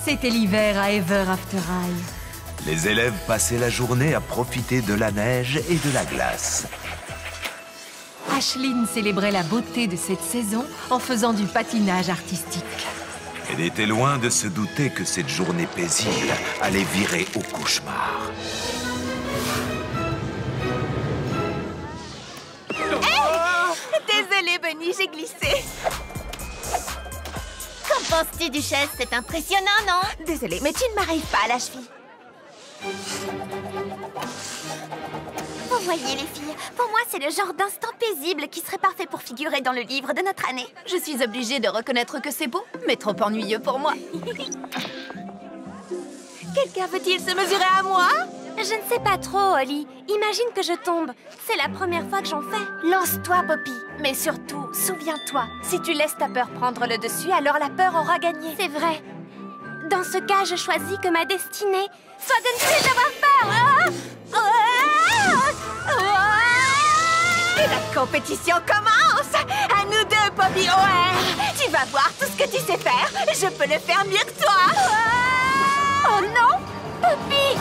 C'était l'hiver à Ever After High. Les élèves passaient la journée à profiter de la neige et de la glace. Ashlyn célébrait la beauté de cette saison en faisant du patinage artistique. Elle était loin de se douter que cette journée paisible allait virer au cauchemar. Désolée, Bunny, j'ai glissé. Qu'en penses-tu, Duchesse? C'est impressionnant, non? Désolée, mais tu ne m'arrives pas à la cheville. Vous voyez, les filles, pour moi, c'est le genre d'instant paisible qui serait parfait pour figurer dans le livre de notre année. Je suis obligée de reconnaître que c'est beau, mais trop ennuyeux pour moi. Quelqu'un veut-il se mesurer à moi? Je ne sais pas trop, Holly. Imagine que je tombe. C'est la première fois que j'en fais. Lance-toi, Poppy. Mais surtout, souviens-toi, si tu laisses ta peur prendre le dessus, alors la peur aura gagné. C'est vrai. Dans ce cas, je choisis que ma destinée soit de ne plus avoir peur. Et la compétition commence. À nous deux, Poppy O'Hare. Tu vas voir tout ce que tu sais faire. Je peux le faire mieux que toi. Oh non, Poppy.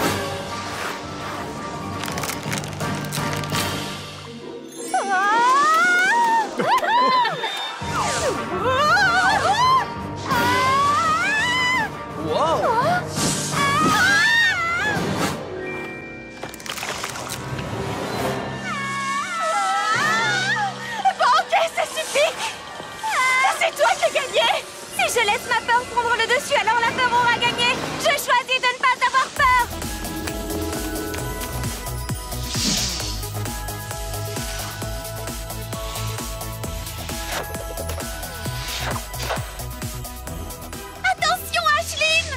Wow! Bon, ok, ça suffit. C'est toi qui as gagné. Si je laisse ma peur prendre le dessus, alors la peur aura gagné. Je choisis de ne pas avoir peur. Attention, Ashlyn!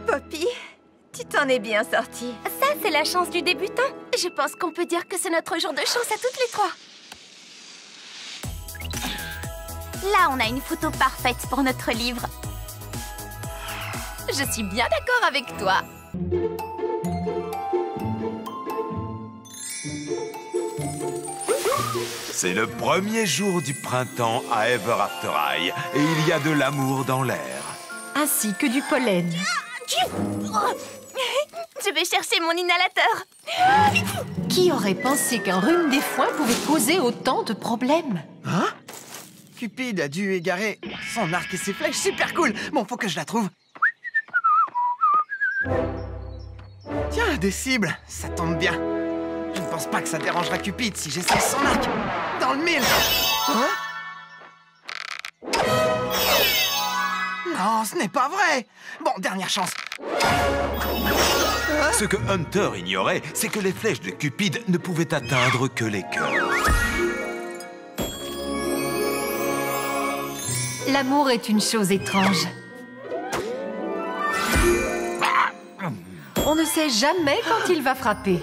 Poppy, tu t'en es bien sortie. Ça, c'est la chance du débutant. Je pense qu'on peut dire que c'est notre jour de chance à toutes les trois. Là, on a une photo parfaite pour notre livre. Je suis bien d'accord avec toi. C'est le premier jour du printemps à Ever After High et il y a de l'amour dans l'air. Ainsi que du pollen. Je vais chercher mon inhalateur. Qui aurait pensé qu'un rhume des foins pouvait causer autant de problèmes? Hein? Cupid a dû égarer son arc et ses flèches. Super cool! Bon, faut que je la trouve. Tiens, des cibles, ça tombe bien. Je ne pense pas que ça dérangera Cupid si j'essaie son arc. Dans le mille! Hein? Non, ce n'est pas vrai! Bon, dernière chance. Ce que Hunter ignorait, c'est que les flèches de Cupid ne pouvaient atteindre que les cœurs. L'amour est une chose étrange. On ne sait jamais quand il va frapper.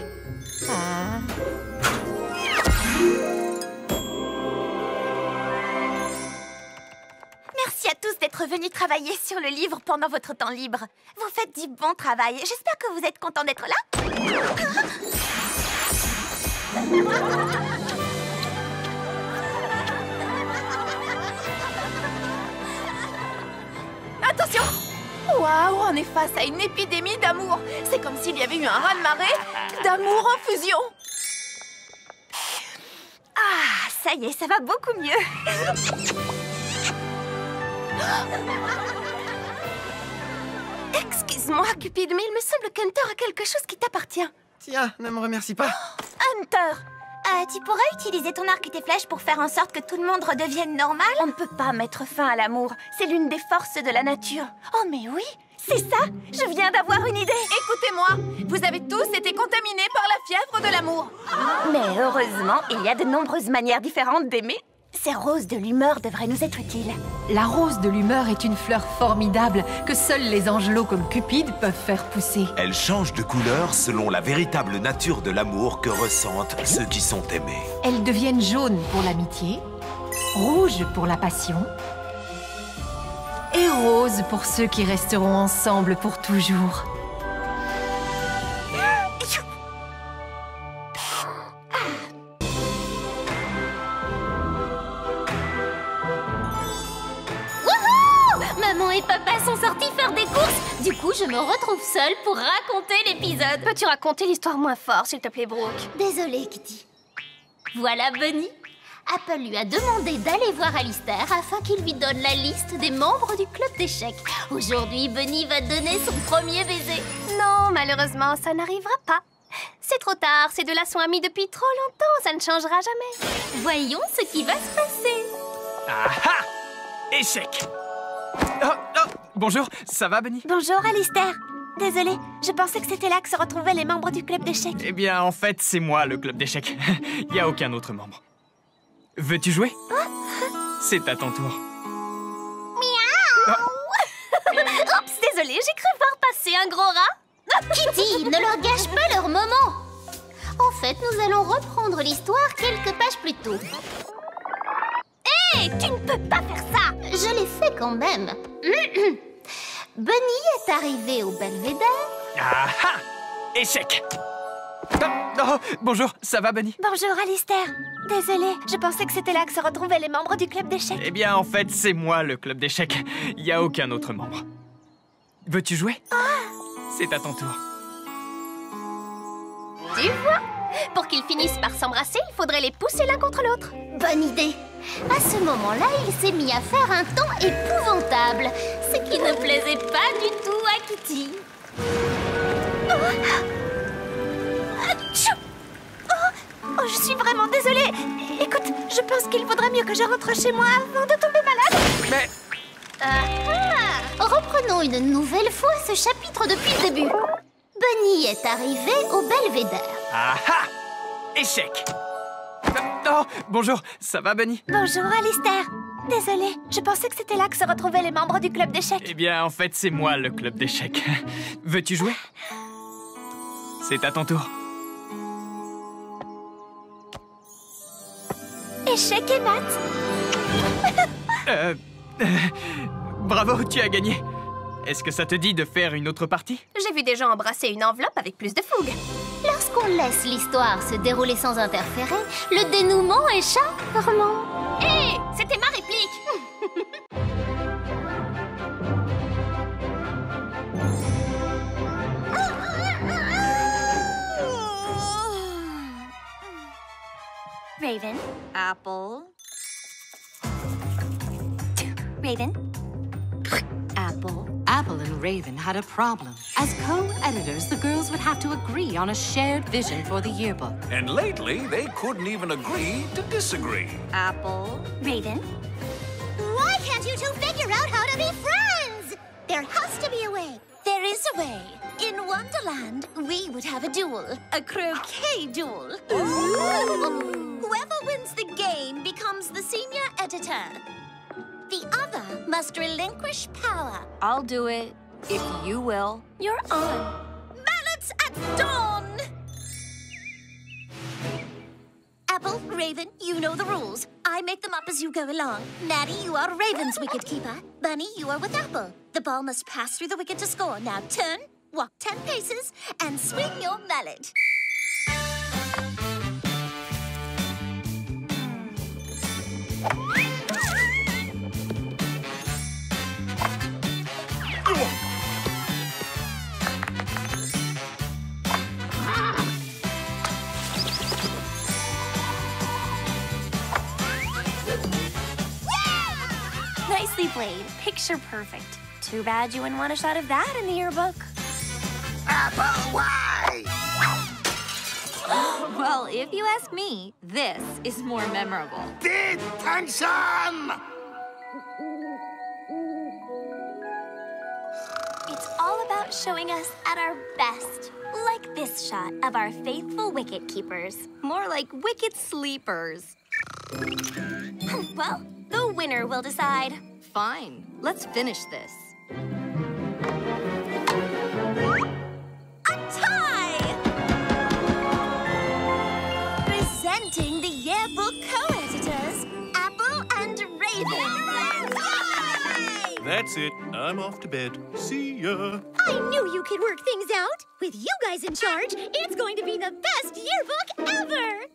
Merci à tous d'être venus travailler sur le livre pendant votre temps libre. Vous faites du bon travail. J'espère que vous êtes contents d'être là. Attention! Waouh, on est face à une épidémie d'amour. C'est comme s'il y avait eu un raz-de-marée d'amour en fusion. Ah, ça y est, ça va beaucoup mieux. Excuse-moi, Cupid, mais il me semble qu'Hunter a quelque chose qui t'appartient. Tiens, ne me remercie pas. Hunter, tu pourrais utiliser ton arc et tes flèches pour faire en sorte que tout le monde redevienne normal? On ne peut pas mettre fin à l'amour. C'est l'une des forces de la nature. Oh, mais oui, c'est ça. Je viens d'avoir une idée. Écoutez-moi, vous avez tous été contaminés par la fièvre de l'amour. Mais heureusement, il y a de nombreuses manières différentes d'aimer. Ces roses de l'humeur devraient nous être utiles. La rose de l'humeur est une fleur formidable que seuls les angelots comme Cupid peuvent faire pousser. Elle change de couleur selon la véritable nature de l'amour que ressentent ceux qui sont aimés. Elles deviennent jaunes pour l'amitié, rouges pour la passion et roses pour ceux qui resteront ensemble pour toujours. Maman et papa sont sortis faire des courses. Du coup, je me retrouve seule pour raconter l'épisode. Peux-tu raconter l'histoire moins fort, s'il te plaît, Brooke? Désolée, Kitty. Voilà Bunny. Apple lui a demandé d'aller voir Alistair afin qu'il lui donne la liste des membres du club d'échecs. Aujourd'hui, Bunny va donner son premier baiser. Non, malheureusement, ça n'arrivera pas. C'est trop tard, ces deux-là sont amis depuis trop longtemps, ça ne changera jamais. Voyons ce qui va se passer. Ah ah! Échec! Oh, bonjour, ça va, Bunny? Bonjour, Alistair. Désolée, je pensais que c'était là que se retrouvaient les membres du club d'échecs. Eh bien, en fait, c'est moi, le club d'échecs. Il n'y a aucun autre membre. Veux-tu jouer? C'est à ton tour. Oups, désolée, j'ai cru voir passer un gros rat. Kitty, ne leur gâche pas leur moment. En fait, nous allons reprendre l'histoire quelques pages plus tôt. Hé, tu ne peux pas faire ça. Je l'ai fait quand même. Bunny est arrivé au belvédère. Ah ah! Échec! Bonjour, ça va, Bunny? Bonjour, Alistair. Désolée, je pensais que c'était là que se retrouvaient les membres du club d'échecs. Eh bien, en fait, c'est moi, le club d'échecs. Il n'y a aucun autre membre. Veux-tu jouer? C'est à ton tour. Tu vois? Pour qu'ils finissent par s'embrasser, il faudrait les pousser l'un contre l'autre. Bonne idée. À ce moment-là, il s'est mis à faire un temps épouvantable, ce qui ne plaisait pas du tout à Kitty. Oh, je suis vraiment désolée. Écoute, je pense qu'il vaudrait mieux que je rentre chez moi avant de tomber malade. Mais... Reprenons une nouvelle fois ce chapitre depuis le début. Bunny est arrivé au belvédère. Ah ah! Échec! Oh, bonjour, ça va, Bunny? Bonjour, Alistair. Désolée, je pensais que c'était là que se retrouvaient les membres du club d'échecs. Eh bien, en fait, c'est moi, le club d'échecs. Veux-tu jouer? C'est à ton tour. Échec et maths. Bravo, tu as gagné. Est-ce que ça te dit de faire une autre partie? J'ai vu des gens embrasser une enveloppe avec plus de fougue. Lorsqu'on laisse l'histoire se dérouler sans interférer, le dénouement est charmant. Hé, c'était ma réplique. Raven. Apple. Raven. Apple. Apple and Raven had a problem. As co-editors, the girls would have to agree on a shared vision for the yearbook. And lately, they couldn't even agree to disagree. Apple. Raven. Why can't you two figure out how to be friends? There has to be a way. There is a way. In Wonderland, we would have a duel. A croquet duel. Whoever wins the game becomes the senior editor. The other must relinquish power. I'll do it, if you will. You're on. Balance at dawn! Apple, Raven, you know the rules. I make them up as you go along. Maddie, you are Raven's wicket keeper. Bunny, you are with Apple. The ball must pass through the wicket to score. Now turn, walk 10 paces, and swing your mallet. Nicely played. Picture perfect. Too bad you wouldn't want a shot of that in the yearbook. Apple, why? Well, if you ask me, this is more memorable. Detention! It's all about showing us at our best. Like this shot of our faithful wicket keepers. More like wicket sleepers. Well, the winner will decide. Fine, let's finish this. A tie! Presenting the yearbook co-editors, Apple and Raven. That's it. I'm off to bed. See ya. I knew you could work things out. With you guys in charge, it's going to be the best yearbook ever.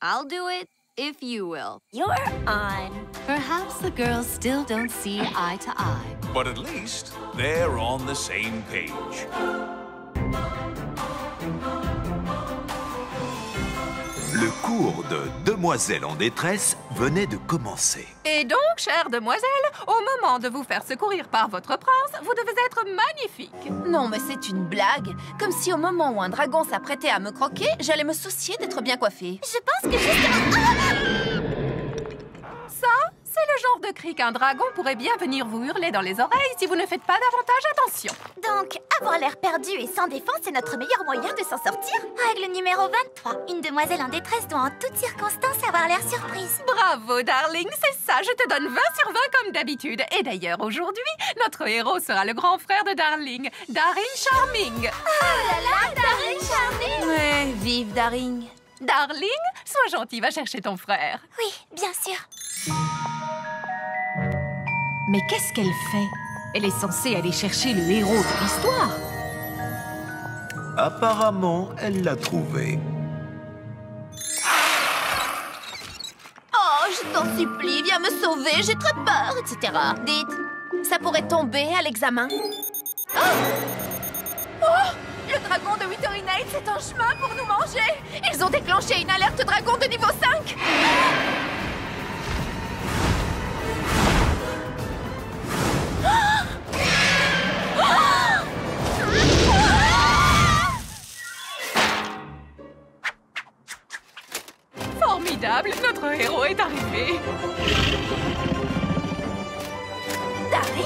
I'll do it, if you will. You're on. Perhaps the girls still don't see eye to eye. But at least they're on the same page. Le cours de Demoiselles en détresse venait de commencer. Et donc, chère demoiselle, au moment de vous faire secourir par votre prince, vous devez être magnifique. Non, mais c'est une blague. Comme si au moment où un dragon s'apprêtait à me croquer, j'allais me soucier d'être bien coiffée. Je pense que justement... Ça, c'est le genre de cri qu'un dragon pourrait bien venir vous hurler dans les oreilles si vous ne faites pas davantage attention. Donc, avoir l'air perdu et sans défense est notre meilleur moyen de s'en sortir. Règle numéro 23. Une demoiselle en détresse doit en toutes circonstances avoir l'air surprise. Bravo, darling, c'est ça, je te donne 20 sur 20 comme d'habitude. Et d'ailleurs, aujourd'hui, notre héros sera le grand frère de Darling, Daring Charming. Oh là là, Daring Charming! Ouais, vive Daring. Darling, sois gentil, va chercher ton frère. Oui, bien sûr. Mais qu'est-ce qu'elle fait? Elle est censée aller chercher le héros de l'histoire. Apparemment, elle l'a trouvé. Oh, je t'en supplie, viens me sauver, j'ai très peur, etc. Dites, ça pourrait tomber à l'examen. Oh, le dragon de Withering Heights est en chemin pour nous manger. Ils ont déclenché une alerte dragon de niveau 5. Formidable, notre héros est arrivé. Daring?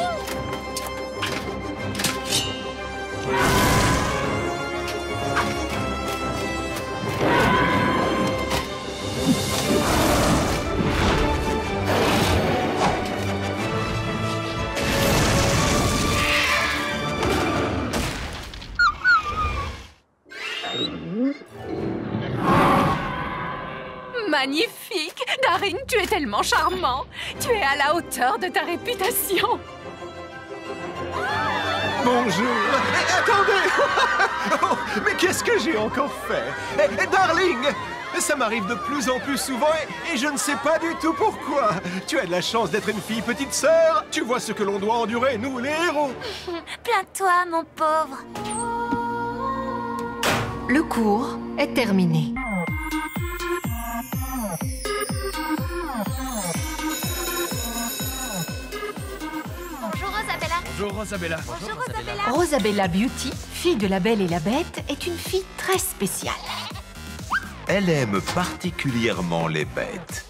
Magnifique! Daring, tu es tellement charmant! Tu es à la hauteur de ta réputation! Bonjour! Attendez! Oh, mais qu'est-ce que j'ai encore fait? Darling! Ça m'arrive de plus en plus souvent et je ne sais pas du tout pourquoi. Tu as de la chance d'être une fille petite sœur. Tu vois ce que l'on doit endurer, nous les héros. Plains-toi, mon pauvre. Le cours est terminé. Bonjour, Rosabella. Bonjour, Rosabella. Bonjour, Rosabella. Rosabella Beauty, fille de la Belle et la Bête, est une fille très spéciale. Elle aime particulièrement les bêtes.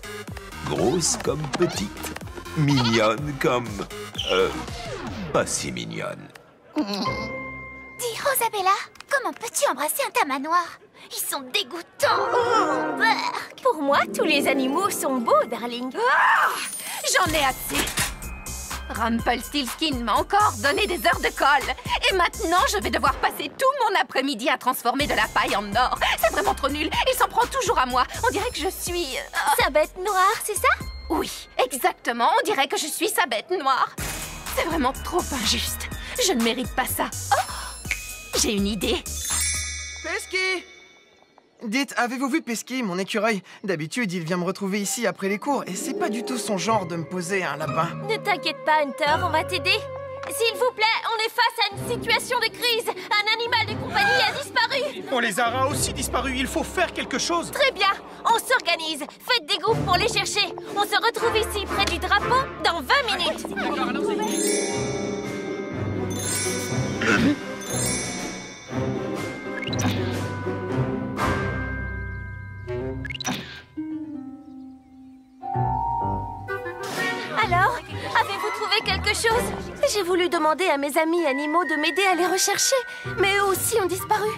Grosses comme petites. Mignonnes comme... pas si mignonnes. Dis, Rosabella, comment peux-tu embrasser un tamanoir? Ils sont dégoûtants. Pour moi, tous les animaux sont beaux, darling. J'en ai assez. Rumpelstiltskin m'a encore donné des heures de colle. Et maintenant, je vais devoir passer tout mon après-midi à transformer de la paille en or. C'est vraiment trop nul. Il s'en prend toujours à moi. On dirait que je suis... Sa bête noire, c'est ça? Oui, exactement. On dirait que je suis sa bête noire. C'est vraiment trop injuste. Je ne mérite pas ça. Oh, j'ai une idée. Pesky! Dites, avez-vous vu Pesky, mon écureuil? D'habitude, il vient me retrouver ici après les cours, et c'est pas du tout son genre de me poser un lapin. Ne t'inquiète pas, Hunter, on va t'aider. S'il vous plaît, on est face à une situation de crise. Un animal de compagnie a disparu. On les aura aussi disparus, il faut faire quelque chose. Très bien, on s'organise. Faites des groupes pour les chercher. On se retrouve ici, près du drapeau, dans 20 minutes. Alors, avez-vous trouvé quelque chose? J'ai voulu demander à mes amis animaux de m'aider à les rechercher, mais eux aussi ont disparu.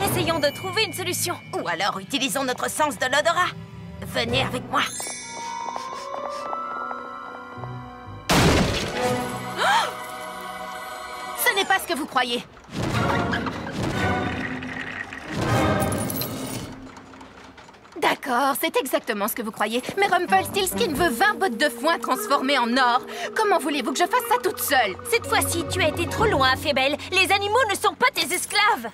Essayons de trouver une solution. Ou alors utilisons notre sens de l'odorat. Venez avec moi. Oh! Ce n'est pas ce que vous croyez. D'accord, c'est exactement ce que vous croyez. Mais Rumpelstiltskin veut 20 bottes de foin transformées en or. Comment voulez-vous que je fasse ça toute seule? Cette fois-ci, tu as été trop loin, Fébelle. Les animaux ne sont pas tes esclaves.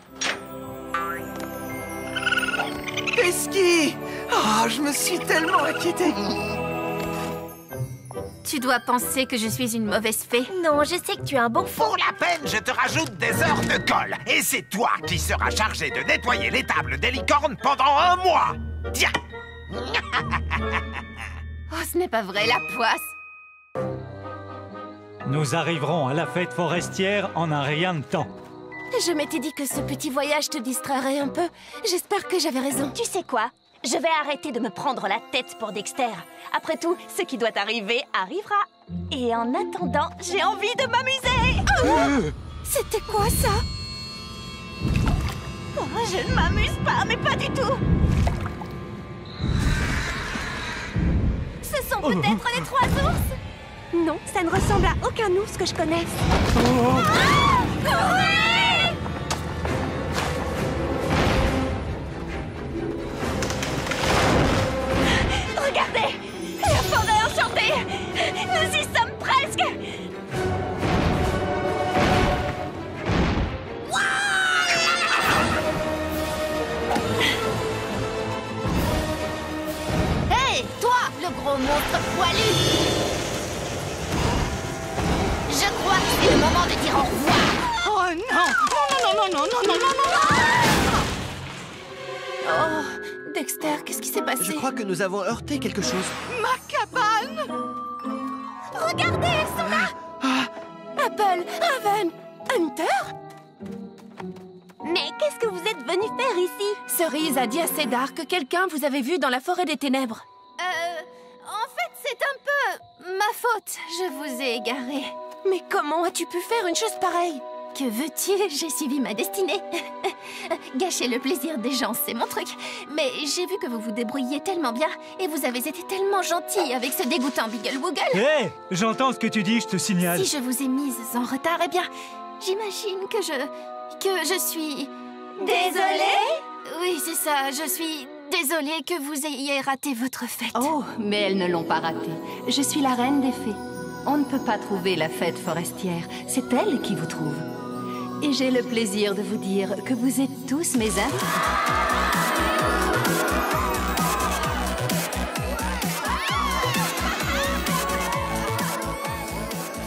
Pesky! Oh, je me suis tellement inquiété. Tu dois penser que je suis une mauvaise fée. Non, je sais que tu es un bon fou. Pour la peine, je te rajoute des heures de colle. Et c'est toi qui seras chargé de nettoyer l'étable des licornes pendant 1 mois. Tiens. Oh, ce n'est pas vrai, la poisse. Nous arriverons à la fête forestière en un rien de temps. Je m'étais dit que ce petit voyage te distrairait un peu. J'espère que j'avais raison. Tu sais quoi? Je vais arrêter de me prendre la tête pour Dexter. Après tout, ce qui doit arriver, arrivera. Et en attendant, j'ai envie de m'amuser. Oh, c'était quoi ça? Oh, je ne m'amuse pas, mais pas du tout. Ce sont peut-être les 3 ours? Non, ça ne ressemble à aucun ours que je connaisse. Oh. Ah, courez! Regardez! La forêt enchantée! Nous y sommes presque! Hey, toi, le gros monstre poilu! Je crois que c'est le moment de dire au revoir! Oh non! Non! Oh, Dexter, qu'est-ce qui s'est passé? Je crois que nous avons heurté quelque chose. Ma cabane! Regardez, elles sont là! Apple, Raven, Hunter? Mais qu'est-ce que vous êtes venu faire ici? Cerise a dit à Cédar que quelqu'un vous avait vu dans la forêt des ténèbres. En fait, c'est un peu ma faute. Je vous ai égaré. Mais comment as-tu pu faire une chose pareille? Que veux-tu? J'ai suivi ma destinée. Gâcher le plaisir des gens, c'est mon truc. Mais j'ai vu que vous vous débrouilliez tellement bien et vous avez été tellement gentil avec ce dégoûtant Biggle Woogle. Hé, j'entends ce que tu dis, je te signale. Si je vous ai mise en retard, eh bien, j'imagine que je suis... Désolée? Oui, c'est ça, je suis désolée que vous ayez raté votre fête. Oh, mais elles ne l'ont pas raté. Je suis la reine des fées. On ne peut pas trouver la fête forestière. C'est elle qui vous trouve. Et j'ai le plaisir de vous dire que vous êtes tous mes invités.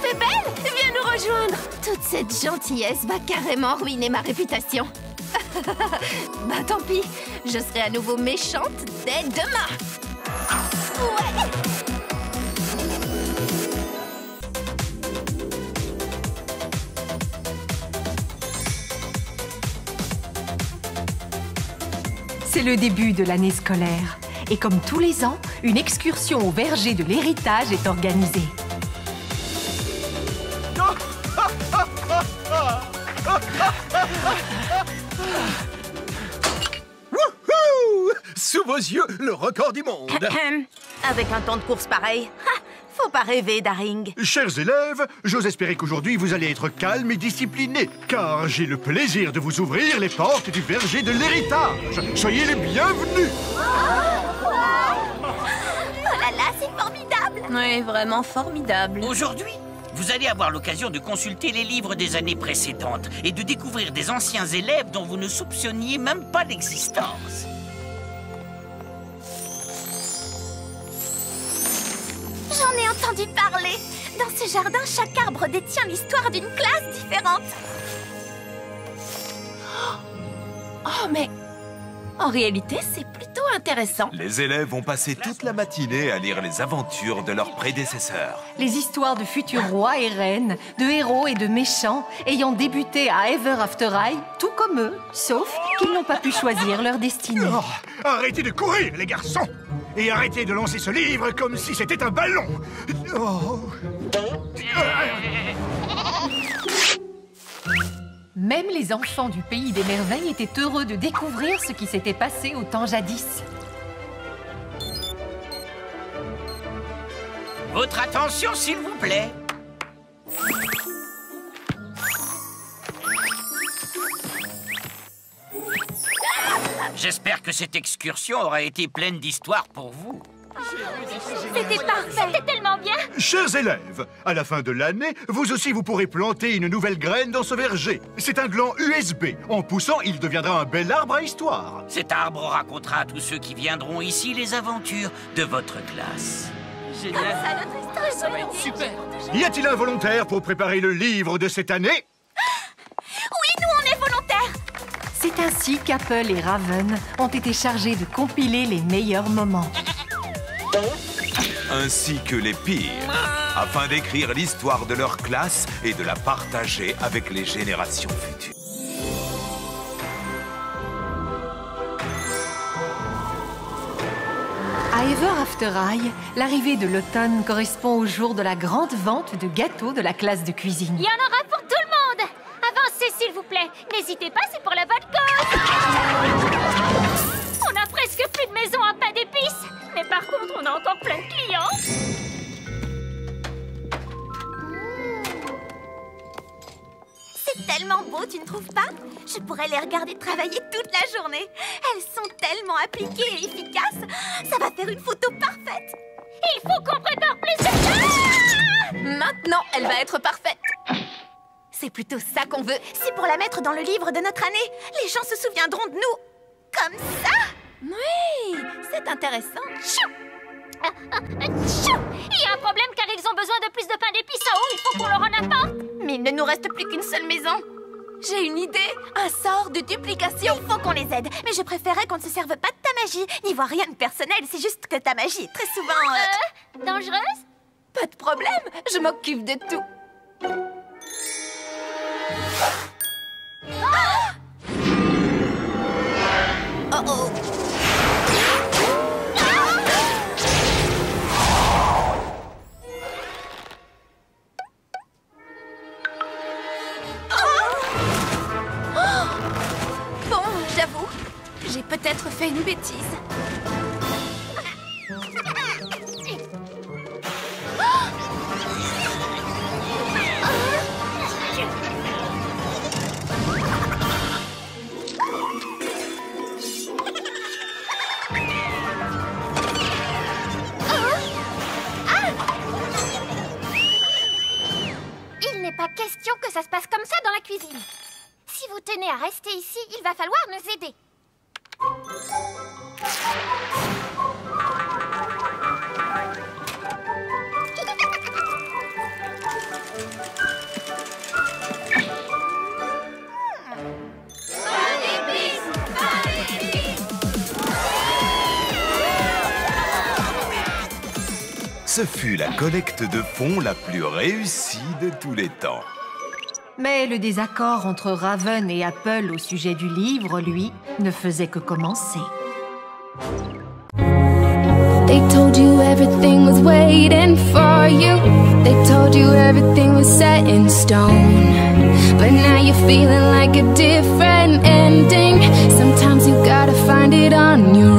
Fébelle, viens nous rejoindre. Toute cette gentillesse va carrément ruiner ma réputation. Bah tant pis, je serai à nouveau méchante dès demain. Ouais. C'est le début de l'année scolaire. Et comme tous les ans, une excursion au verger de l'héritage est organisée. Wouhou! Sous vos yeux, le record du monde. Avec un temps de course pareil, faut pas rêver, Daring. Chers élèves, j'ose espérer qu'aujourd'hui vous allez être calmes et disciplinés, car j'ai le plaisir de vous ouvrir les portes du verger de l'héritage. Soyez les bienvenus. Oh là là, c'est formidable. Oui, vraiment formidable. Aujourd'hui, vous allez avoir l'occasion de consulter les livres des années précédentes et de découvrir des anciens élèves dont vous ne soupçonniez même pas l'existence. J'en ai entendu parler. Dans ce jardin, chaque arbre détient l'histoire d'une classe différente. Oh, mais en réalité, c'est plutôt intéressant. Les élèves ont passé toute la matinée à lire les aventures de leurs prédécesseurs. Les histoires de futurs rois et reines, de héros et de méchants, ayant débuté à Ever After High, tout comme eux, sauf qu'ils n'ont pas pu choisir leur destinée. Oh, arrêtez de courir, les garçons! Et arrêtez de lancer ce livre comme si c'était un ballon! Oh. Même les enfants du pays des merveilles étaient heureux de découvrir ce qui s'était passé au temps jadis. Votre attention, s'il vous plaît. J'espère que cette excursion aura été pleine d'histoires pour vous. C'était parfait. C'était tellement bien. Chers élèves, à la fin de l'année, vous aussi vous pourrez planter une nouvelle graine dans ce verger. C'est un gland USB. En poussant, il deviendra un bel arbre à histoire. Cet arbre racontera à tous ceux qui viendront ici les aventures de votre classe. Génial. Ça va être super. Y a-t-il un volontaire pour préparer le livre de cette année? Oui, nous, on est volontaires. C'est ainsi qu'Apple et Raven ont été chargés de compiler les meilleurs moments. Ainsi que les pires, afin d'écrire l'histoire de leur classe et de la partager avec les générations futures. À Ever After High, l'arrivée de l'automne correspond au jour de la grande vente de gâteaux de la classe de cuisine. Il y en aura pour tout le monde. Avancez, s'il vous plaît. N'hésitez pas, c'est pour la bonne cause. On a presque plus de maison à pain d'épices. Mais par contre, on a encore plein de clients. C'est tellement beau, tu ne trouves pas? Je pourrais les regarder travailler toute la journée. Elles sont tellement appliquées et efficaces. Ça va faire une photo parfaite. Il faut qu'on prépare plus de... Maintenant, elle va être parfaite. C'est plutôt ça qu'on veut. C'est pour la mettre dans le livre de notre année. Les gens se souviendront de nous. Comme ça. Oui, c'est intéressant. Chou! Chou! Il y a un problème car ils ont besoin de plus de pain d'épices en haut. Il faut qu'on leur en apporte. Mais il ne nous reste plus qu'une seule maison. J'ai une idée. Un sort de duplication. Il faut qu'on les aide. Mais je préférais qu'on ne se serve pas de ta magie. N'y vois rien de personnel. C'est juste que ta magie est très souvent... dangereuse? Pas de problème. Je m'occupe de tout. Oh oh. Bon, j'avoue, j'ai peut-être fait une bêtise. Il n'est pas question que ça se passe comme ça dans la cuisine. Si vous tenez à rester ici, il va falloir nous aider. Ce fut la collecte de fonds la plus réussie de tous les temps. Mais le désaccord entre Raven et Apple au sujet du livre, lui, ne faisait que commencer. They told you everything was waiting for you. They told you everything was set in stone. But now you're feeling like a different ending. Sometimes you gotta find it on your